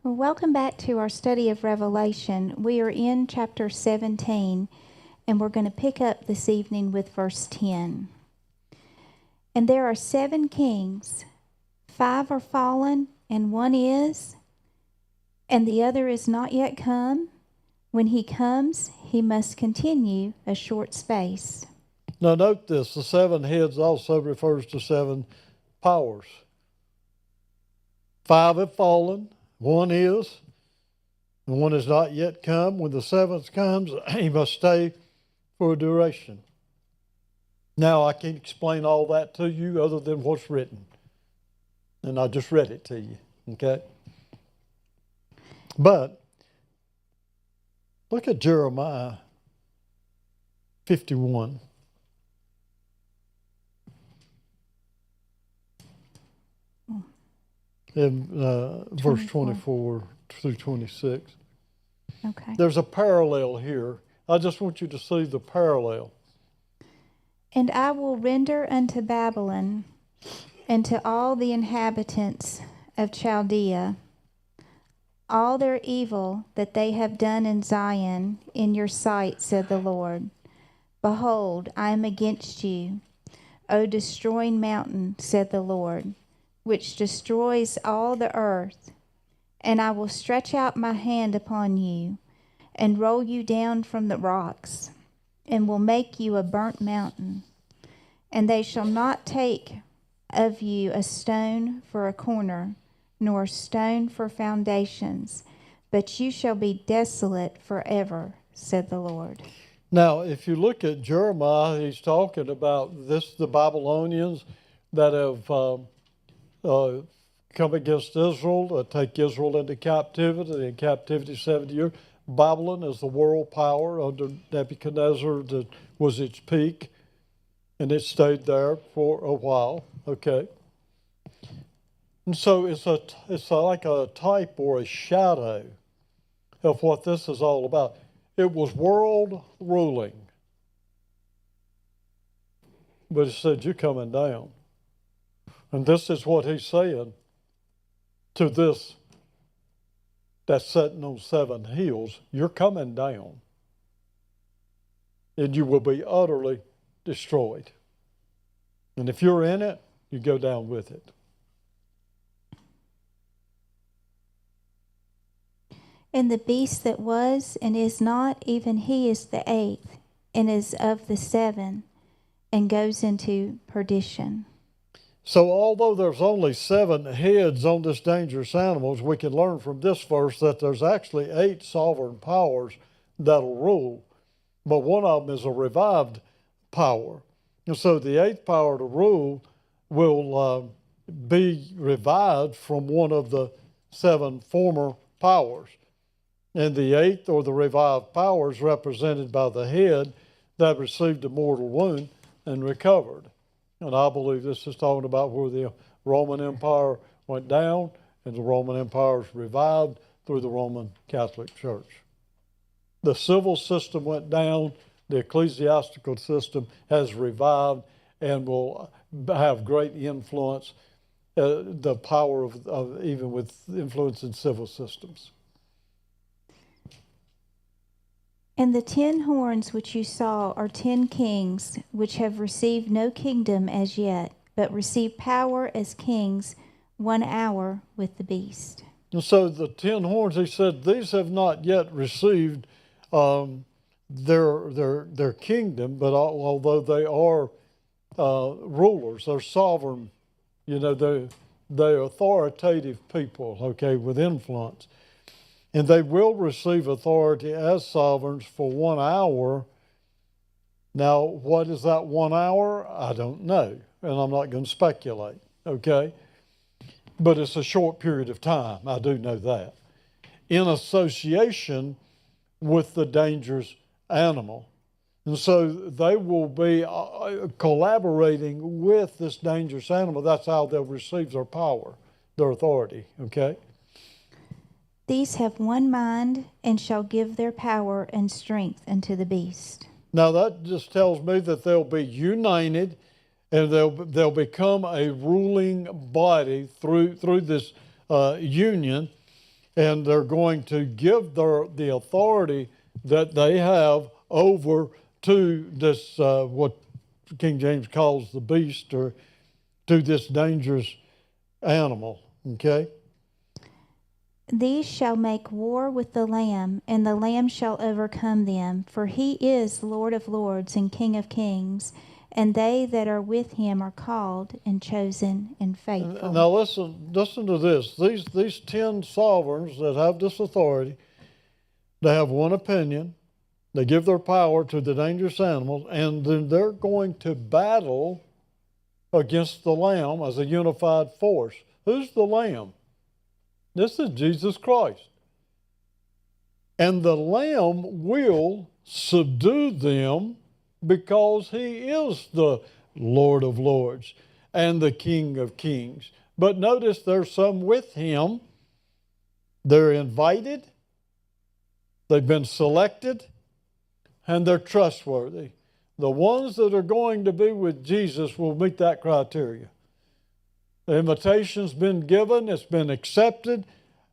Well, welcome back to our study of Revelation. We are in chapter 17, and we're going to pick up this evening with verse 10. And there are 7 kings, 5 are fallen, and 1 is, and the other is not yet come. When he comes, he must continue a short space. Now note this, the 7 heads also refers to 7 powers. 5 have fallen, 1 is, and 1 has not yet come. When the 7th comes, he must stay for a duration. Now, I can't explain all that to you other than what's written. And I just read it to you, okay? But look at Jeremiah 51. In verse 24 through 26. Okay. There's a parallel here. I just want you to see the parallel. And I will render unto Babylon and to all the inhabitants of Chaldea all their evil that they have done in Zion in your sight, said the Lord. Behold, I am against you, O destroying mountain, said the Lord, which destroys all the earth. And I will stretch out my hand upon you, and roll you down from the rocks, and will make you a burnt mountain. And they shall not take of you a stone for a corner, nor a stone for foundations, but you shall be desolate forever, said the Lord. Now, if you look at Jeremiah, he's talking about the Babylonians that have come against Israel, take Israel into captivity, in captivity 70 years. Babylon is the world power under Nebuchadnezzar that was its peak, and it stayed there for a while, okay? And so it's like a type or a shadow of what this is all about. It was world ruling, but it said, you're coming down. And this is what he's saying to this that's sitting on 7 hills. You're coming down, and you will be utterly destroyed. And if you're in it, you go down with it. And the beast that was and is not, even he is the 8th, and is of the 7, and goes into perdition. So although there's only 7 heads on this dangerous animal, we can learn from this verse that there's actually 8 sovereign powers that'll rule. But one of them is a revived power. And so the 8th power to rule will be revived from one of the 7 former powers. And the 8th, or the revived power, is represented by the head that received a mortal wound and recovered. And I believe this is talking about where the Roman Empire went down and the Roman Empire was revived through the Roman Catholic Church. The civil system went down, the ecclesiastical system has revived and will have great influence, the power of even with influence in civil systems. And the 10 horns which you saw are 10 kings, which have received no kingdom as yet, but receive power as kings 1 hour with the beast. And so the 10 horns, he said, these have not yet received their kingdom, but although they are rulers, they're sovereign, they're authoritative people, okay, with influence. And they will receive authority as sovereigns for 1 hour. Now, what is that 1 hour? I don't know, and I'm not going to speculate, okay? But it's a short period of time, I do know that, in association with the dangerous animal. And so they will be collaborating with this dangerous animal. That's how they'll receive their power, their authority, okay? These have one mind, and shall give their power and strength unto the beast. Now that just tells me that they'll be united, and they'll become a ruling body through this union, and they're going to give the authority that they have over to this, what King James calls the beast, or to this dangerous animal, okay? These shall make war with the Lamb, and the Lamb shall overcome them, for he is Lord of lords and King of kings, and they that are with him are called and chosen and faithful. Now listen to this. These 10 sovereigns that have this authority, they have one opinion. They give their power to the dangerous animals, and then they're going to battle against the Lamb as a unified force. Who's the Lamb? This is Jesus Christ. And the Lamb will subdue them because he is the Lord of lords and the King of kings. But notice there's some with him. They're invited, they've been selected, and they're trustworthy. The ones that are going to be with Jesus will meet that criteria. The invitation's been given, it's been accepted,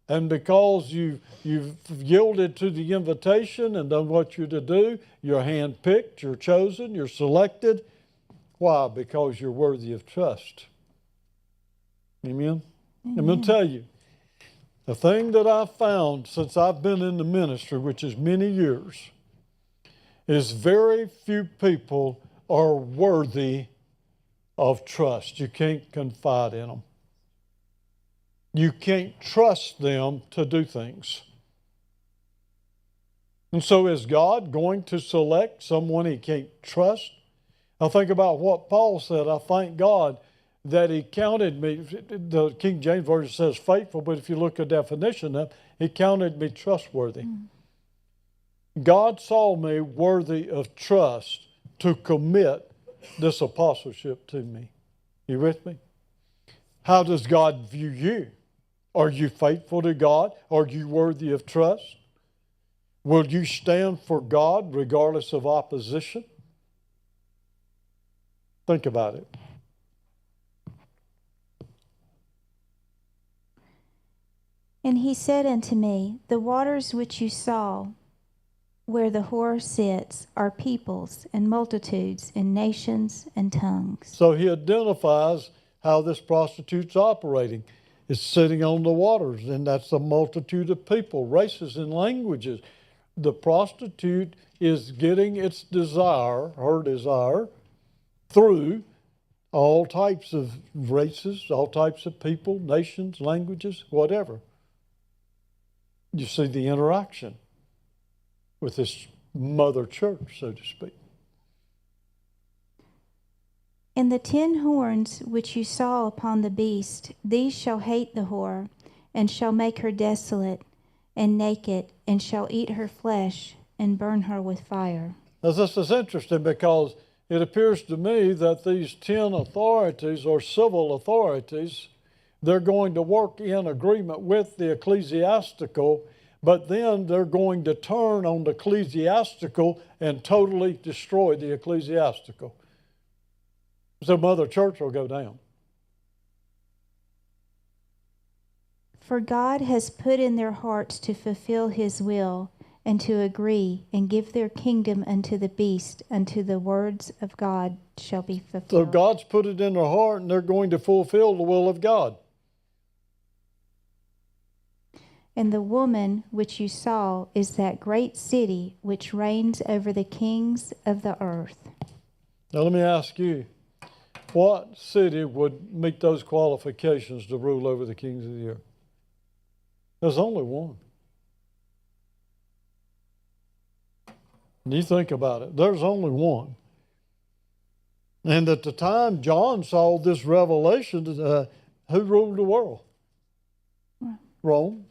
and because you've yielded to the invitation and done what you're to do, you're handpicked, you're chosen, you're selected. Why? Because you're worthy of trust. Amen? Amen. I'm going to tell you, the thing that I've found since I've been in the ministry, which is many years, is very few people are worthy of trust. You can't confide in them. You can't trust them to do things. And so is God going to select someone he can't trust? I think about what Paul said. I thank God that he counted me, the King James Version says faithful, but if you look at the definition of it, he counted me trustworthy. God saw me worthy of trust to commit this apostleship to me. You with me? How does God view you? Are you faithful to God? Are you worthy of trust? Will you stand for God regardless of opposition? Think about it. And he said unto me, the waters which you saw, where the whore sits, are peoples and multitudes and nations and tongues. So he identifies how this prostitute's operating. It's sitting on the waters, and that's a multitude of people, races, and languages. The prostitute is getting its desire, her desire, through all types of races, all types of people, nations, languages, whatever. You see the interaction with this mother church, so to speak. And the 10 horns which you saw upon the beast, these shall hate the whore, and shall make her desolate and naked, and shall eat her flesh, and burn her with fire. Now this is interesting because it appears to me that these 10 authorities or civil authorities, they're going to work in agreement with the ecclesiastical, but then they're going to turn on the ecclesiastical and totally destroy the ecclesiastical. So Mother Church will go down. For God has put in their hearts to fulfill his will, and to agree, and give their kingdom unto the beast, until the words of God shall be fulfilled. So God's put it in their heart, and they're going to fulfill the will of God. And the woman which you saw is that great city which reigns over the kings of the earth. Now let me ask you, what city would meet those qualifications to rule over the kings of the earth? There's only one. And you think about it, there's only one. And at the time John saw this revelation, who ruled the world? Rome.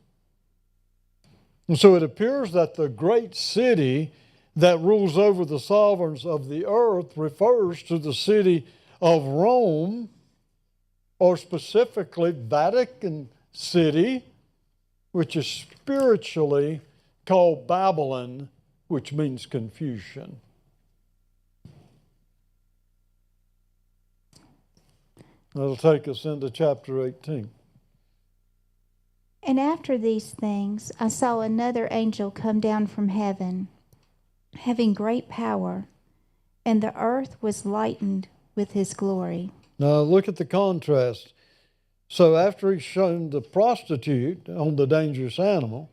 And so it appears that the great city that rules over the sovereigns of the earth refers to the city of Rome, or specifically Vatican City, which is spiritually called Babylon, which means confusion. That'll take us into chapter 18. And after these things, I saw another angel come down from heaven, having great power, and the earth was lightened with his glory. Now look at the contrast. So after he's shown the prostitute on the dangerous animal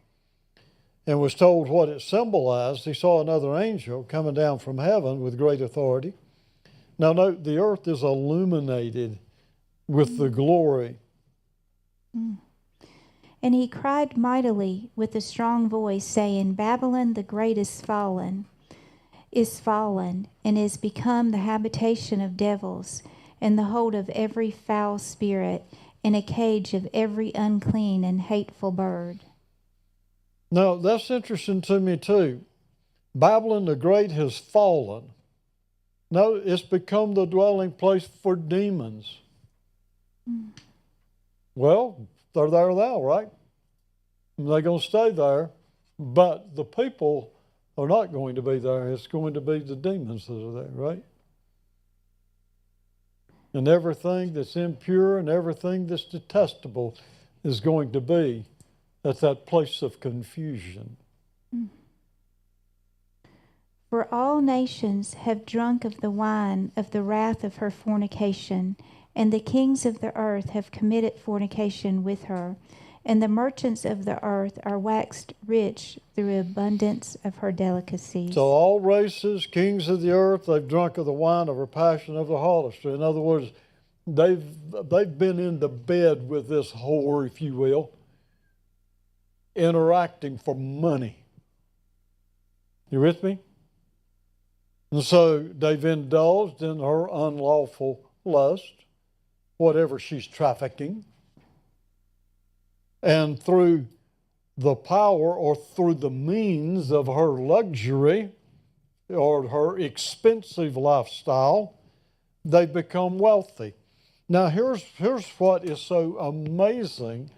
and was told what it symbolized, he saw another angel coming down from heaven with great authority. Now note, the earth is illuminated with the glory. And he cried mightily with a strong voice, saying, Babylon the great is fallen, and is become the habitation of devils, and the hold of every foul spirit, and a cage of every unclean and hateful bird. Now, that's interesting to me too. Babylon the Great has fallen. No, it's become the dwelling place for demons. Well, they're there now, right? And they're going to stay there, but the people are not going to be there. It's going to be the demons that are there, right? And everything that's impure and everything that's detestable is going to be at that place of confusion. For all nations have drunk of the wine of the wrath of her fornication, and the kings of the earth have committed fornication with her, and the merchants of the earth are waxed rich through abundance of her delicacies. So all races, kings of the earth, they've drunk of the wine of her passion, of the harlotry. In other words, they've been in the bed with this whore, if you will, interacting for money. You with me? And so they've indulged in her unlawful lust, whatever she's trafficking. And through the power or through the means of her luxury or her expensive lifestyle, they become wealthy. Now here's what is so amazing,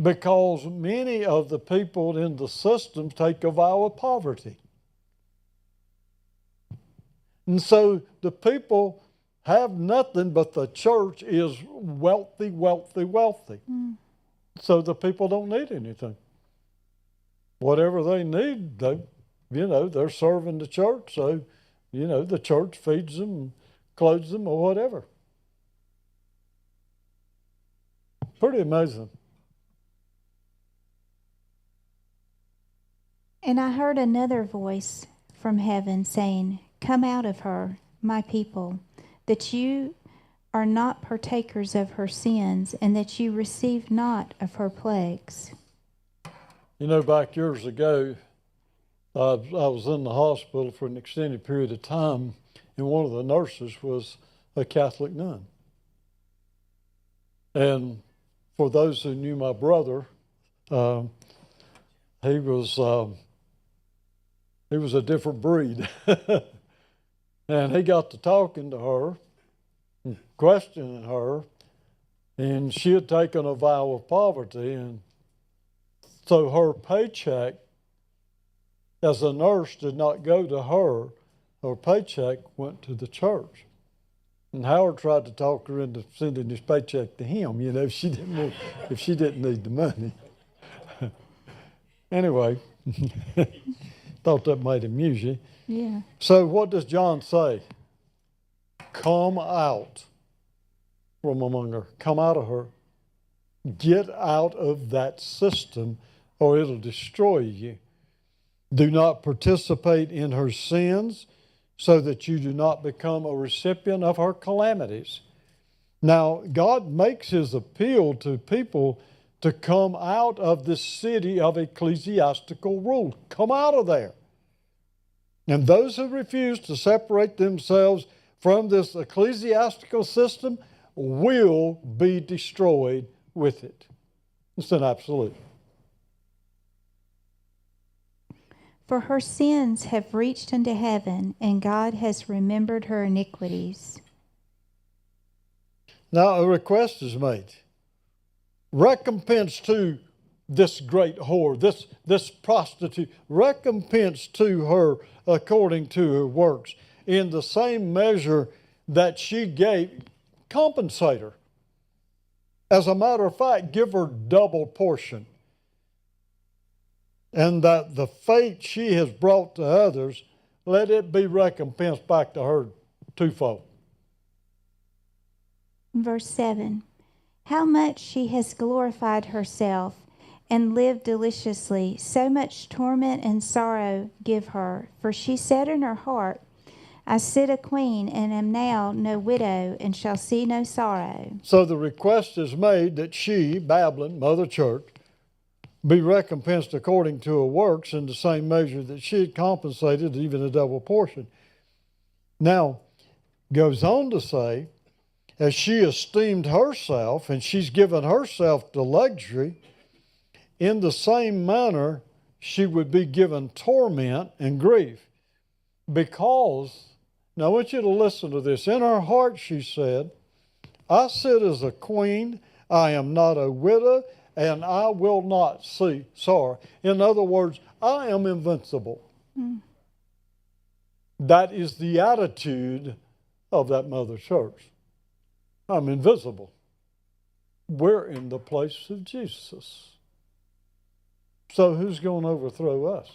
because many of the people in the system take a vow of poverty. And so the people have nothing, but the church is wealthy, wealthy, wealthy. So the people don't need anything. Whatever they need, they're serving the church, so, the church feeds them, clothes them, or whatever. Pretty amazing. And I heard another voice from heaven saying, Come out of her, my people, that you are not partakers of her sins, and that you receive not of her plagues. Back years ago, I was in the hospital for an extended period of time, and one of the nurses was a Catholic nun. And for those who knew my brother, he was a different breed. And he got to talking to her, and questioning her, and she had taken a vow of poverty, and so her paycheck as a nurse did not go to her. Her paycheck went to the church. And Howard tried to talk her into sending his paycheck to him, if she didn't need the money. Anyway, thought that might amuse you. Yeah. So what does John say? Come out from among her. Come out of her. Get out of that system, or it'll destroy you. Do not participate in her sins, so that you do not become a recipient of her calamities. Now, God makes his appeal to people to come out of this city of ecclesiastical rule. Come out of there. And those who refuse to separate themselves from this ecclesiastical system will be destroyed with it. It's an absolute. For her sins have reached unto heaven, and God has remembered her iniquities. Now a request is made. Recompense to this great whore, this prostitute, recompense to her according to her works. In the same measure that she gave, compensate her. As a matter of fact, give her double portion. And that the fate she has brought to others, let it be recompensed back to her twofold. Verse 7. How much she has glorified herself and lived deliciously, so much torment and sorrow give her. For she said in her heart, I sit a queen and am now no widow and shall see no sorrow. So the request is made that she, Babylon, Mother Church, be recompensed according to her works in the same measure that she had compensated, even a double portion. Now, goes on to say, as she esteemed herself and she's given herself to luxury, in the same manner she would be given torment and grief. Because, now I want you to listen to this. In her heart she said, I sit as a queen, I am not a widow, and I will not see sorrow. In other words, I am invincible. That is the attitude of that Mother Church. I'm invisible. We're in the place of Jesus. So who's going to overthrow us?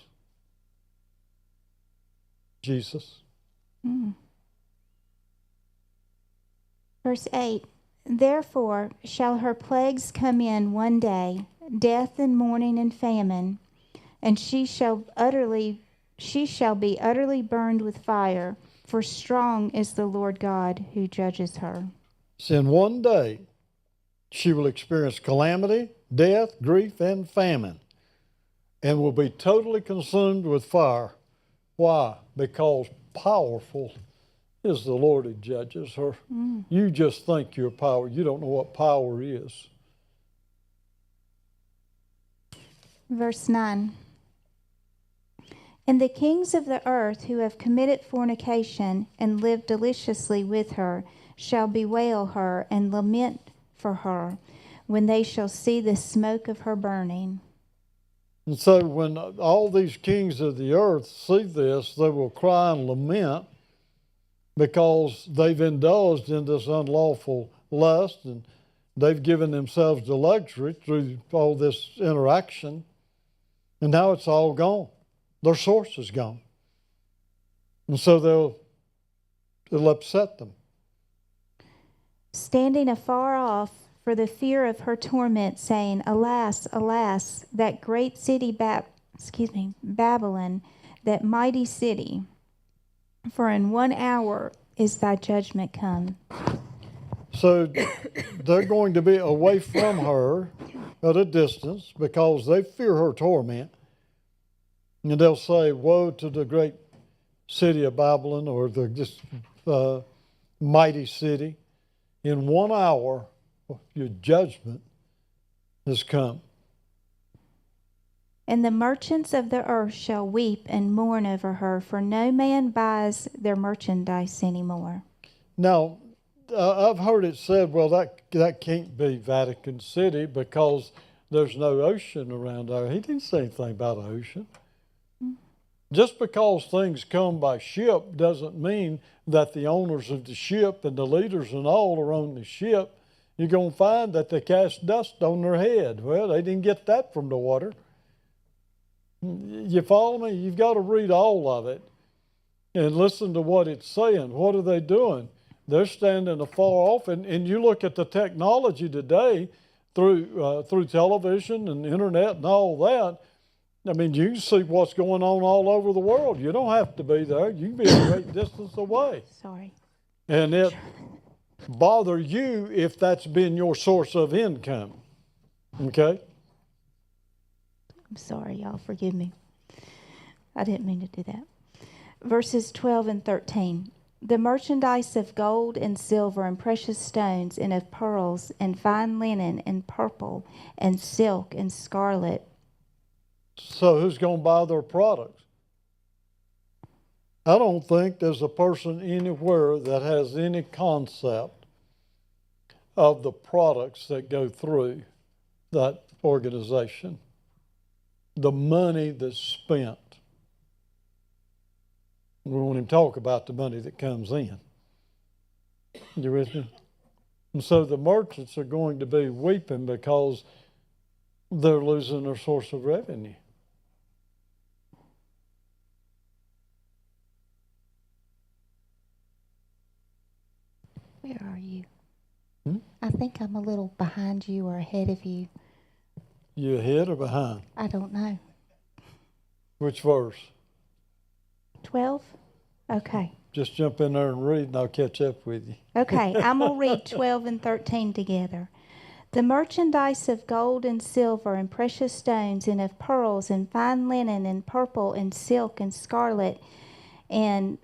Jesus. Verse 8. Therefore shall her plagues come in one day, death and mourning and famine, and she shall be utterly burned with fire, for strong is the Lord God who judges her. So in one day she will experience calamity, death, grief, and famine, and will be totally consumed with fire. Why? Because powerful is the Lord who judges her. You just think you're power. You don't know what power is. Verse 9. And the kings of the earth who have committed fornication and lived deliciously with her shall bewail her and lament for her when they shall see the smoke of her burning. And so when all these kings of the earth see this, they will cry and lament because they've indulged in this unlawful lust and they've given themselves to luxury through all this interaction. And now it's all gone. Their source is gone. And so it'll upset them. Standing afar off for the fear of her torment, saying, Alas, alas, that great city Babylon, that mighty city, for in 1 hour is thy judgment come. So they're going to be away from her at a distance because they fear her torment. And they'll say, woe to the great city of Babylon, or this mighty city. In 1 hour, your judgment has come. And the merchants of the earth shall weep and mourn over her, for no man buys their merchandise anymore. Now, I've heard it said, well, that can't be Vatican City because there's no ocean around there. He didn't say anything about an ocean. Just because things come by ship doesn't mean that the owners of the ship and the leaders and all are on the ship. You're going to find that they cast dust on their head. Well, they didn't get that from the water. You follow me? You've got to read all of it and listen to what it's saying. What are they doing? They're standing afar off. And you look at the technology today through television and internet and all that. I mean, you can see what's going on all over the world. You don't have to be there. You can be a great distance away. Sorry. And it bother you if that's been your source of income. Okay? I'm sorry, y'all. Forgive me. I didn't mean to do that. Verses 12 and 13. The merchandise of gold and silver and precious stones and of pearls and fine linen and purple and silk and scarlet. So who's going to buy their products? I don't think there's a person anywhere that has any concept of the products that go through that organization, the money that's spent. We won't even talk about the money that comes in. You with me? And so the merchants are going to be weeping because they're losing their source of revenue. Where are you? Hmm? I think I'm a little behind you or ahead of you. You ahead or behind? I don't know. Which verse? 12? Okay. Just jump in there and read and I'll catch up with you. Okay, I'm going to read 12 and 13 together. The merchandise of gold and silver and precious stones and of pearls and fine linen and purple and silk and scarlet and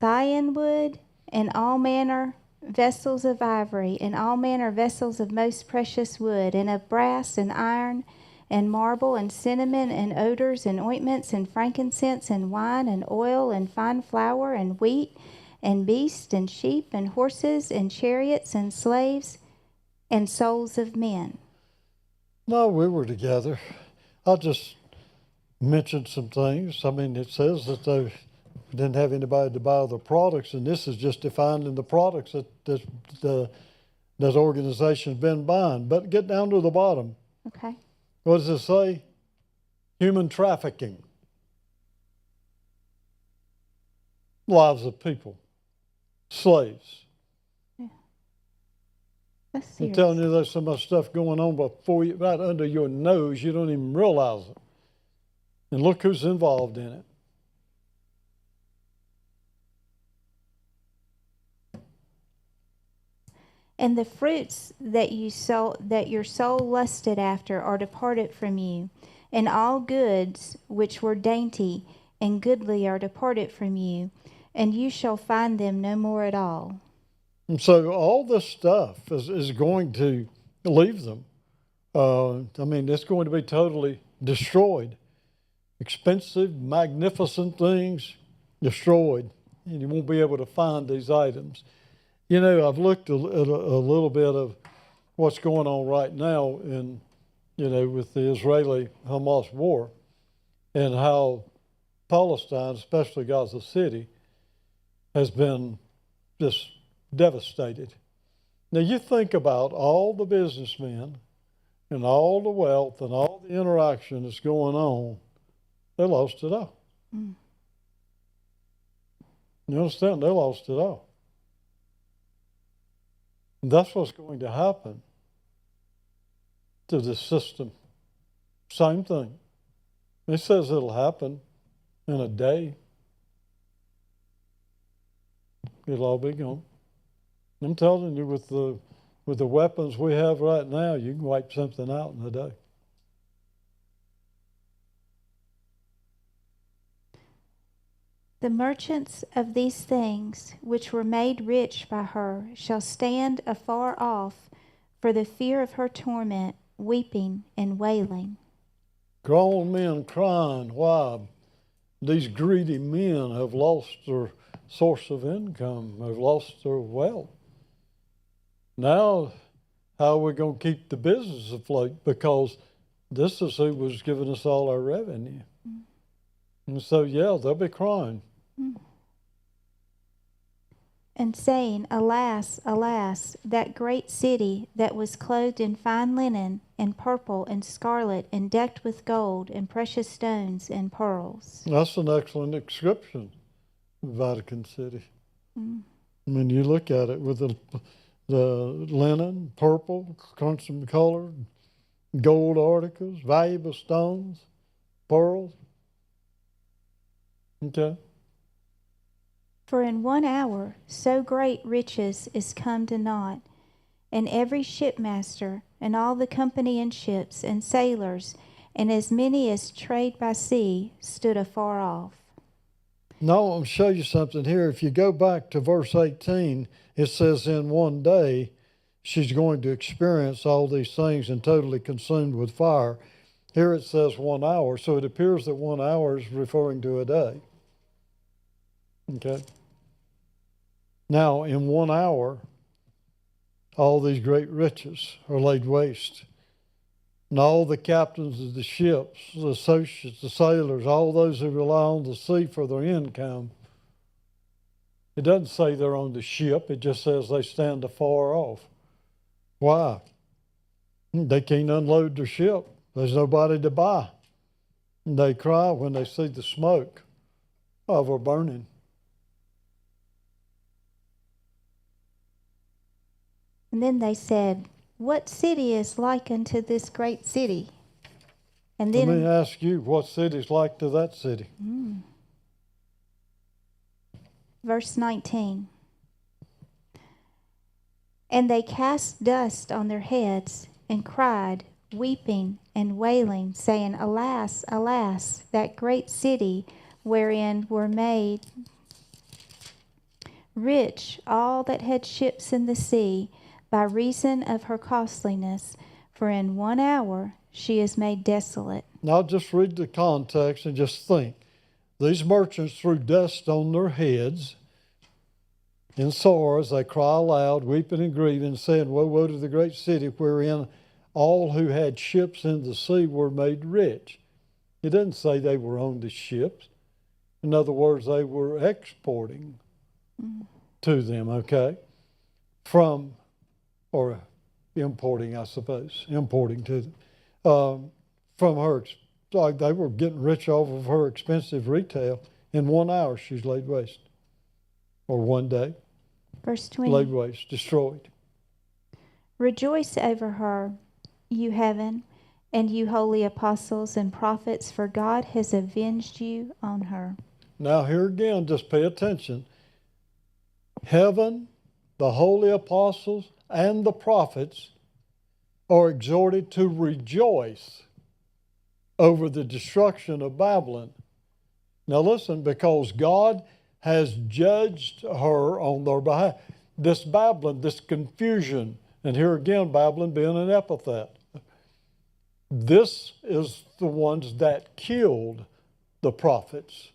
thyine wood and all manner vessels of ivory and all manner vessels of most precious wood and of brass and iron and marble and cinnamon and odors and ointments and frankincense and wine and oil and fine flour and wheat and beasts and sheep and horses and chariots and slaves and souls of men. No, we were together. I'll just mention some things. I mean, it says that they didn't have anybody to buy the products, and this is just defining the products that organization's been buying. But get down to the bottom. Okay. What does it say? Human trafficking. Lives of people. Slaves. Yeah. That's I'm serious. telling you, there's so much stuff going on before you, right under your nose, you don't even realize it. And look who's involved in it. And the fruits that your soul lusted after are departed from you, and all goods which were dainty and goodly are departed from you, and you shall find them no more at all. And so all this stuff is going to leave them. I mean, it's going to be totally destroyed. Expensive, magnificent things destroyed, and you won't be able to find these items. You know, I've looked at a little bit of what's going on right now in, with the Israeli-Hamas war, and how Palestine, especially Gaza City, has been just devastated. Now you think about all the businessmen and all the wealth and all the interaction that's going on, they lost it all. Mm. You understand? They lost it all. And that's what's going to happen to this system. Same thing. It says it'll happen in a day. It'll all be gone. I'm telling you, with the weapons we have right now, you can wipe something out in a day. The merchants of these things, which were made rich by her, shall stand afar off for the fear of her torment, weeping and wailing. Grown men crying, why? These greedy men have lost their source of income, have lost their wealth. Now, how are we going to keep the business afloat? Because this is who was giving us all our revenue. Mm. And so, yeah, they'll be crying. Mm. And saying, Alas, alas, that great city that was clothed in fine linen and purple and scarlet and decked with gold and precious stones and pearls. That's an excellent description of Vatican City. Mm. I mean, you look at it with the linen, purple, crimson colored, gold articles, valuable stones, pearls. Okay. For in 1 hour so great riches is come to naught, and every shipmaster, and all the company in ships, and sailors, and as many as trade by sea, stood afar off. Now I want to show you something here. If you go back to verse 18, it says in one day she's going to experience all these things and totally consumed with fire. Here it says 1 hour, so it appears that 1 hour is referring to a day. Okay. Now, in 1 hour, all these great riches are laid waste. And all the captains of the ships, the associates, the sailors, all those who rely on the sea for their income, it doesn't say they're on the ship, it just says they stand afar off. Why? They can't unload their ship. There's nobody to buy. They cry when they see the smoke of a burning. And then they said, "What city is like unto this great city?" And Let me then, ask you, what city's like to that city? verse 19. And they cast dust on their heads and cried, weeping and wailing, saying, Alas, alas, that great city wherein were made rich all that had ships in the sea, by reason of her costliness, for in 1 hour she is made desolate. Now just read the context and just think. These merchants threw dust on their heads in sorrow as they cry aloud, weeping and grieving, saying, Woe, woe to the great city wherein all who had ships in the sea were made rich. It doesn't say they were on the ships. In other words, they were exporting to them, okay? From, or importing, I suppose, importing to them. From her, like they were getting rich off of her expensive retail. In 1 hour, she's laid waste. Or 1 day. Verse 20. Laid waste, destroyed. Rejoice over her, you heaven, and you holy apostles and prophets, for God has avenged you on her. Now here again, just pay attention. Heaven, the holy apostles, and the prophets are exhorted to rejoice over the destruction of Babylon. Now listen, because God has judged her on their behalf. This Babylon, this confusion, and here again, Babylon being an epithet. This is the ones that killed the prophets,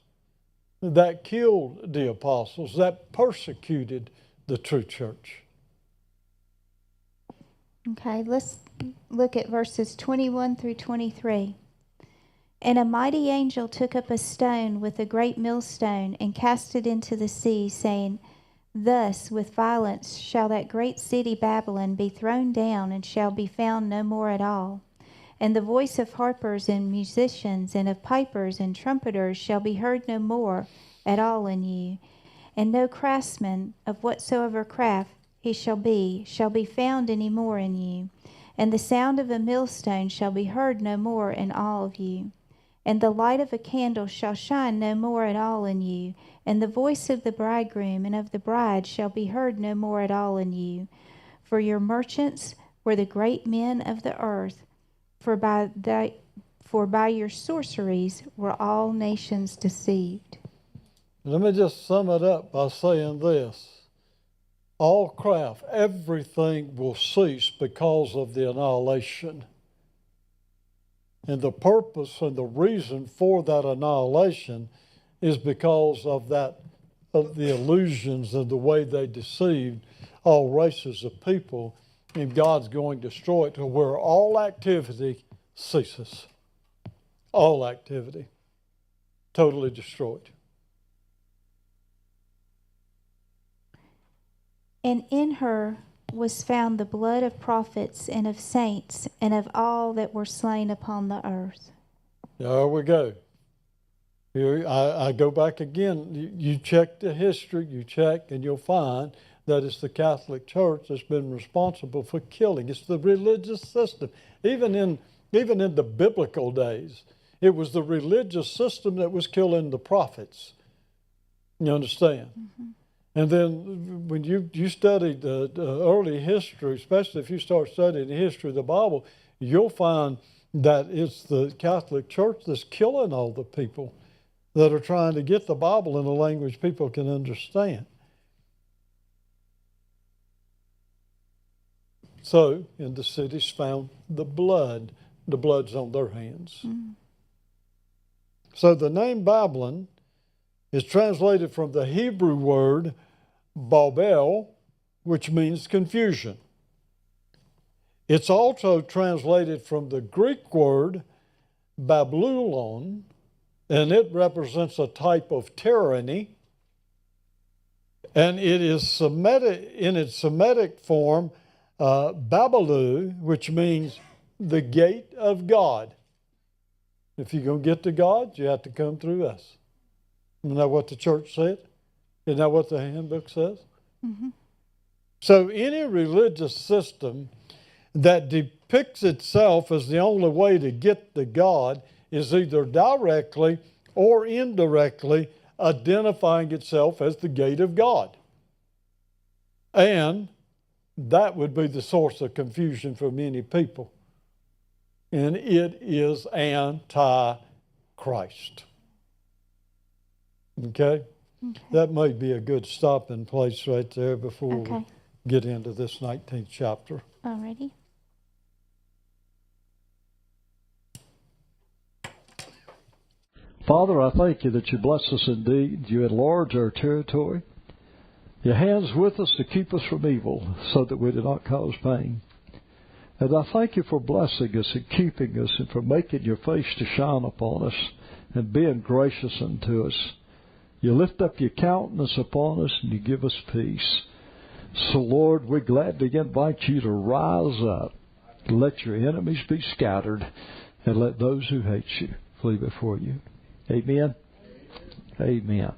that killed the apostles, that persecuted the true church. Okay, let's look at verses 21 through 23. And a mighty angel took up a stone with a great millstone and cast it into the sea, saying, Thus with violence shall that great city Babylon be thrown down, and shall be found no more at all. And the voice of harpers and musicians, and of pipers and trumpeters shall be heard no more at all in you. And no craftsman of whatsoever craft he shall be found any more in you. And the sound of a millstone shall be heard no more in all of you. And the light of a candle shall shine no more at all in you. And the voice of the bridegroom and of the bride shall be heard no more at all in you. For your merchants were the great men of the earth, for by your sorceries were all nations deceived. Let me just sum it up by saying this. All craft, everything will cease because of the annihilation. And the purpose and the reason for that annihilation is because of the illusions and the way they deceived all races of people, and God's going to destroy it to where all activity ceases. All activity. Totally destroyed. And in her was found the blood of prophets and of saints and of all that were slain upon the earth. There we go. Here, I go back again. You check the history, you check, and you'll find that it's the Catholic Church that's been responsible for killing. It's the religious system. Even in the biblical days, it was the religious system that was killing the prophets. You understand? Mm-hmm. And then when you study the early history, especially if you start studying the history of the Bible, you'll find that it's the Catholic Church that's killing all the people that are trying to get the Bible in a language people can understand. So in the cities found the blood. The blood's on their hands. Mm. So the name Babylon is translated from the Hebrew word Babel, which means confusion. It's also translated from the Greek word Babylon, and it represents a type of tyranny. And it is Semitic, in its Semitic form, Babalu, which means the gate of God. If you're going to get to God, you have to come through us. Isn't that what the church said? Isn't that what the handbook says? Mm-hmm. So any religious system that depicts itself as the only way to get to God is either directly or indirectly identifying itself as the gate of God. And that would be the source of confusion for many people. And it is anti-Christ. Okay? That may be a good stopping place right there before we get into this 19th chapter. Alrighty. Father, I thank you that you bless us indeed. You enlarge our territory. Your hand's with us to keep us from evil so that we do not cause pain. And I thank you for blessing us and keeping us and for making your face to shine upon us and being gracious unto us. You lift up your countenance upon us and you give us peace. So, Lord, we're glad to invite you to rise up. Let your enemies be scattered and let those who hate you flee before you. Amen. Amen.